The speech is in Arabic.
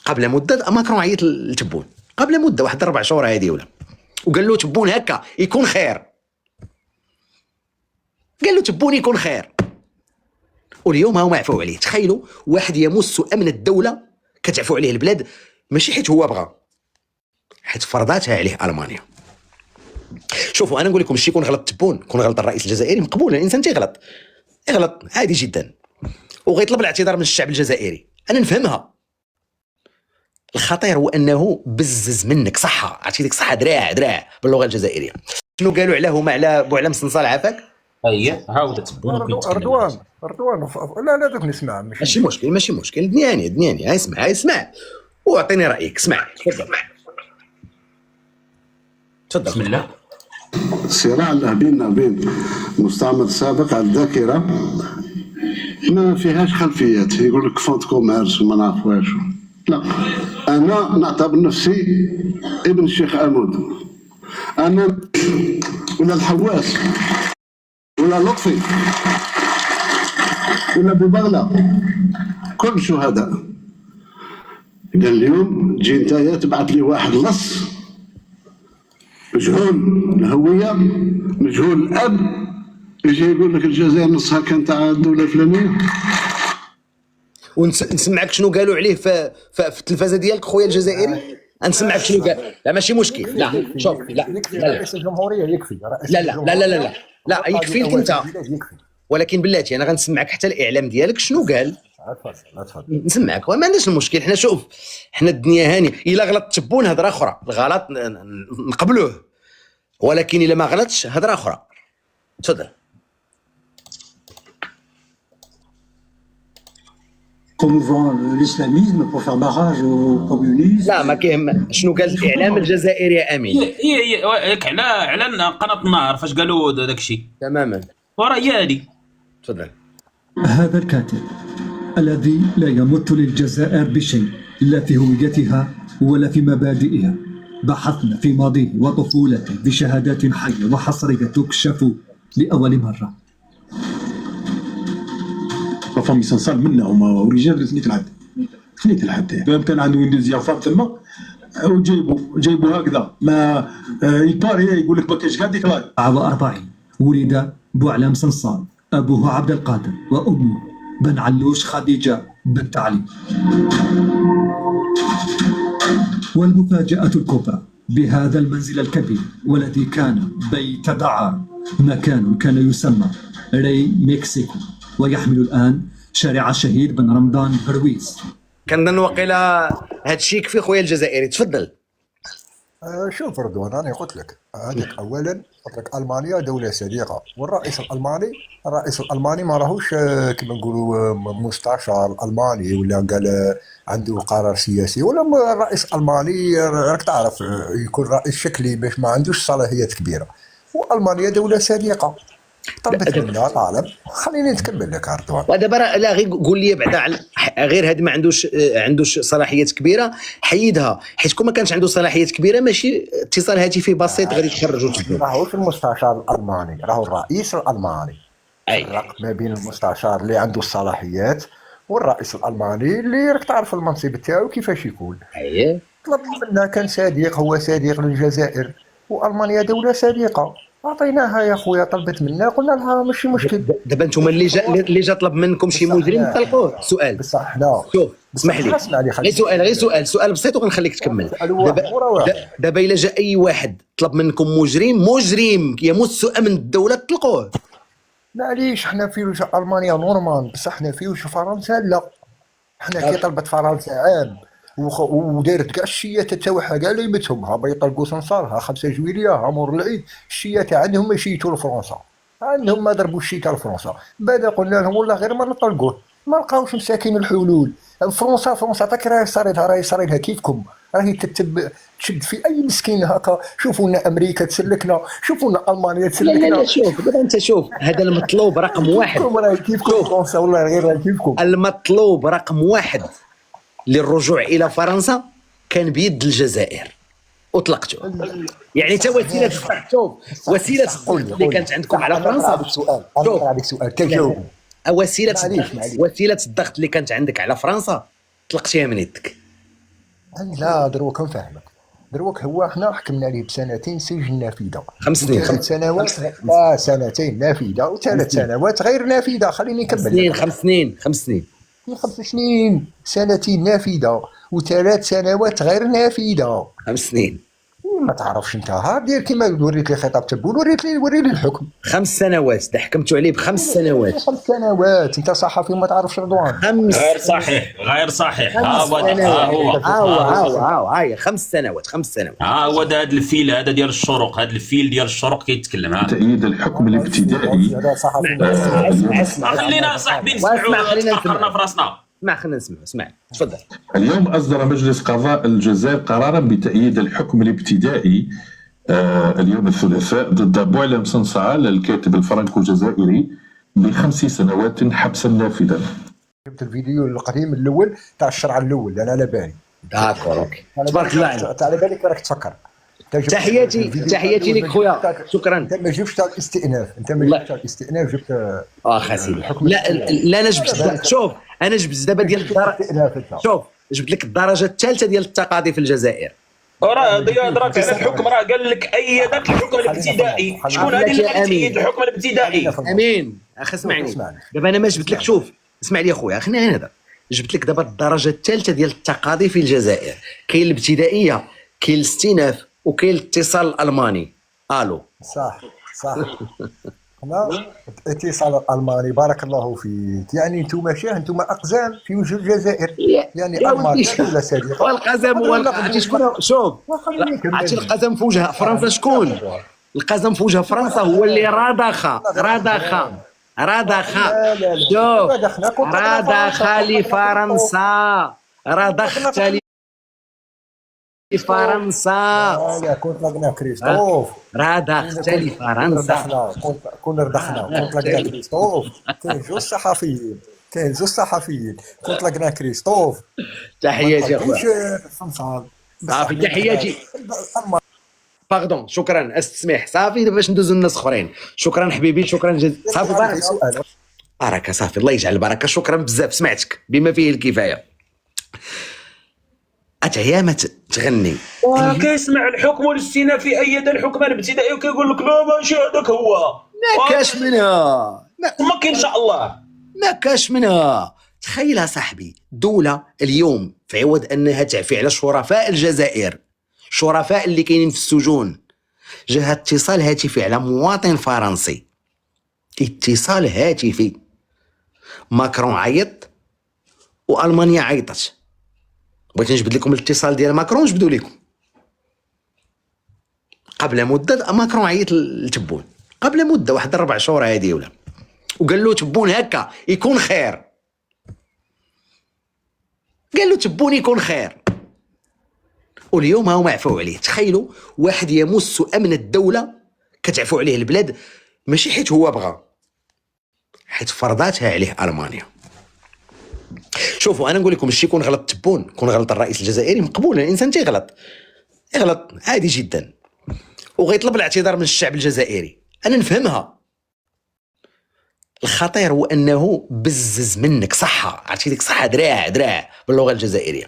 قبل مده ماكرون عيط لتبون قبل مده واحد 4 شهور هذه ولا، وقال له تبون هكا يكون خير، قال له تبون يكون خير، واليوم هاهما عفوا عليه. تخيلوا واحد يمس امن الدوله كتعفو عليه البلاد، ماشي حيت هو بغى، حيت فرضاتها عليه المانيا. شوفوا انا نقول لكم ماشي يكون غلط تبون، يكون غلط الرئيس الجزائري مقبول، الانسان تيغلط، يغلط عادي جدا، وغيطلب الاعتذار من الشعب الجزائري، انا نفهمها. الخطير هو انه بزز منك صحه، عرفتي ديك صحه دراع باللغه الجزائريه. شنو قالوا عليه هما على بوعلام صنصال عافاك؟ اييه عاود تبون رضوان لا دوك نسمع. ماشي مشكل دنياني اسمع واعطيني رايك. اسمع تفضل. بسم الله. الصراع اللي بيننا وبين المستعمر السابق على الذاكره ما فيهاش خلفيات، يقول لك فونت كوميرس وما نعرف واش. لا، انا نعتبر نفسي ابن الشيخ عمود، انا ولا الحواس ولا لطفي ولا ببغلة، كل شهداء. قال اليوم تجي نتايا تبعث لي واحد لص مجهول الهويه مجهول الاب، يجي يقول لك الجزائر نصها كان تاع الدوله الفلانيه. ونسمعك شنو قالوا عليه في التلفازه ديالك خويا الجزائري، نسمعك شنو قال. لا ماشي مشكل، لا شوف، لا رئيس الجمهوريه يكفي، لا يكفي لك انت، ولكن بلاتي انا غنسمعك حتى الاعلام ديالك شنو قال. نسمعك وما عندناش المشكل. حنا شوف، حنا الدنيا هاني، الا غلط تبون هضره اخرى، الغلط نقبلوه، ولكن الا ما غلطش هضره اخرى. تفضل. promouvant l'islamisme pour faire barrage aux communistes. لا ما كاين. شنو قال الاعلام الجزائري يا امين؟ ياك على قناه النهار فاش قالوا داك الشيء تماما. وراه هادي. تفضل. هذا الكاتب الذي لا يمت للجزائر بشيء، لا في هويتها ولا في مبادئها. بحثنا في ماضيه وطفولته بشهادات حية وحصرية تكشف لأول مرة. فامي صنصال منا هما ورجال ثنيت الحد فهم كان عنده ويندوز يافام تما وجايبوا هكذا ما يباري يقول لك ما كاينش كاع ديكلاري. 44 ولد بوعلام صنصال، أبوه عبد القادر وأمه بن علوش خديجة بنت علي. والمفاجأة الكبرى بهذا المنزل الكبير والذي كان بيت دعارة، مكان كان يسمى ري مكسيكو، ويحمل الآن شارع الشهيد بن رمضان برويس. كنظن وقيلا هادشي يكفي خويا الجزائري. تفضل. شوف رضوان، انا قلت لك هذاك اولا، قلت لك المانيا دوله صديقه، والرئيس الالماني ما راهوش كما نقولوا مستشار الماني ولا قال عنده قرار سياسي، ولا الرئيس الالماني راك تعرف يكون رئيس شكلي باش ما عندوش صلاحيات كبيره، والمانيا دوله صديقه طلبت منا طالب. خليني نتكمل لك رضوان. ودابا لا غير قول لي بعدا غير هذا ما عندوش صلاحيات كبيره، حيدها، حيت كون ما كانش عنده صلاحيات كبيره ماشي اتصال هاتفي بسيط غادي تخرجوا تبدو. راهوش المستشار الالماني، راهو الرئيس الالماني. فرق ما بين المستشار اللي عنده الصلاحيات والرئيس الالماني اللي راك تعرف المنصب تاعو كيفاش يكون. طلب منا كان صديق، هو صديق للجزائر، والمانيا دوله صديقه، عطيناها يا خويا. طلبت منا قلنا لها ماشي مشكل. دابا نتوما اللي جا طلب منكم شي مجرم تطلقوه. سؤال بصح لا شوف اسمح لي، غير سؤال بسيط وغنخليك تكمل. دابا الا جا اي واحد طلب منكم مجرم يمس امن الدوله تطلقوه. معليش حنا فيوش المانيا نورمال، بصح حنا فيوش فرنسا لا. حنا كي طلبت فرنسا عام ودارت كاع الشيات تاعها كاع ليمتهم، ها بغا يطلقوا صنصارها 5 جويلية، ها مور العيد الشيات عندهم يشيتوا لفرنسا، عندهم ما ضربوا الشيتا لفرنسا. بعد قلنا لهم والله غير ما نطلقوه، ما لقاوش مساكين الحلول. فرنسا عطاك راهي صاريتها كيفكم، راهي تشد في اي مسكين هكا. شوفوا لنا امريكا تسلكنا، شوفوا لنا المانيا تسلكنا. لا شوف دابا انت شوف، هذا المطلوب رقم واحد. راهي كيفكم فرنسا، والله غير راهي كيفكم. المطلوب رقم واحد للرجوع الى فرنسا كان بيد الجزائر وطلقته. يعني تا وسيله الضغط، شوف وسيله الضغط اللي كانت عندكم على فرنسا. شوف هذيك سؤال تجاوب. وسيله الضغط اللي كانت عندك على فرنسا طلقتيها من يدك. لا دروك نفهمك. دروك هو حنا حكمنا عليه ب2 سجن نافذه، 5 سنين 3 سنوات لا 2 نافذه و3 سنوات غير نافذه. خليني نكمل. 5 سنين 5 سنين 5 سنين، 2 نافذه و3 سنوات غير نافذه. 5 سنين. ما تعرفش انت، ها دير كيما وريت لي خطاب تبون، وري لي الحكم. 5 سنوات ده حكمتوا عليه ب5 سنوات. 5 سنوات. انت صحفي وما تعرفش رضوان. 5 غير صحيح غير صحيح. ها هو هاي 5 سنوات 5 سنوات. ها هو هذا الفيل هذا ديال الشروق، هذا الفيل ديال الشروق كيتكلم. ها تأييد الحكم الابتدائي. هذا صحفي. اسمع خلينا صاحبي نسمعوا، تفكرنا في راسنا. خلينا نسمع. اسمع تفضل. اليوم أصدر مجلس قضاء الجزائر قرارا بتأييد الحكم الابتدائي اليوم الثلاثاء ضد بوعلم صنصال الكاتب الفرنكو الجزائري ب5 سنوات حبسا نافذا. جبت الفيديو القديم الاول تاع الشرع الاول لان على بالي. داكور اوكي تبارك الله عليك. على بالك راك تفكر. تحياتي لك خويا، شكرا. انت ما جبتش تاع الاستئناف، انت ما جبتش تاع الاستئناف، جبت خاسي. لا انا جبت. شوف انا جبت دابا ديال شوف جبت لك الدرجه الثالثه ديال التقاضي في الجزائر. وراه هضرك على الحكم، راه قال لك ايدك الحكم الابتدائي. شكون هذه اللي تأيد الحكم الابتدائي؟ امين اخي اسمعني. دابا انا ما جبت لك. شوف اسمع لي اخويا، خلينا غير نهضر. جبت لك دابا الدرجه الثالثه ديال التقاضي في الجزائر. كاين الابتدائيه، كاين الاستئناف، وكاين الاتصال الالماني. الو صح. هنا الاتصال الالماني بارك الله فيك. يعني انتم انتم اقزام في وجه الجزائر. يعني المانيا دوله صديقه. والقزم هو عرفتي شكون؟ شوف عرفتي القزم في وجه فرنسا شكون؟ القزم في وجه فرنسا هو اللي رضخ شوف رضخ لفرنسا، رضخت لفرنسا. لا كنت لقنا كريستوف. رضخت لفرنسا. كون رضخنا كنت لقنا كريستوف. كاين جوج صحفيين كنت لقنا كريستوف. تحياتي اخويا. صافي تحياتي. باردون شكرا استسمح. صافي دابا باش ندوزو للناس اخرين. شكرا حبيبي، شكرا جزيلا. صافي بركه صافي الله يجعل البركه. شكرا بزاف، سمعتك بما فيه الكفايه. هي ما تغني كيسمع الحكم والاستئنافي ايد الحكم الابتدائي وكيقول لك لا ماشي هذاك هو. ما كاش منها، ما كاين ان شاء الله. ما كاش منها. تخيلها صاحبي، دولة اليوم في عوض أنها تعفي على شرفاء الجزائر، شرفاء اللي كاينين في السجون، جاها اتصال هاتفي على مواطن فرنسي. اتصال هاتفي. ماكرون عيط وألمانيا عيطت. بغيت نجبد لكم الاتصال ديال ماكرون، نجبدو لكم. قبل مدة ماكرون عيط لتبون، قبل مدة واحد 4 شهور هادي ولا، وقال له تبون هكا يكون خير. قال له تبون يكون خير. واليوم هاهما عفوا عليه. تخيلوا واحد يمس امن الدوله كتعفو عليه البلاد، ماشي حيت هو بغى، حيت فرضاتها عليه المانيا. شوفوا انا نقول لكم، الشيء يكون غلط تبون، يكون غلط الرئيس الجزائري، مقبول. الانسان تيغلط، يغلط عادي جدا، وغيطلب الاعتذار من الشعب الجزائري. انا نفهمها. الخطير هو انه بزز منك صحه، عرفتي ديك صحه دراع باللغه الجزائريه.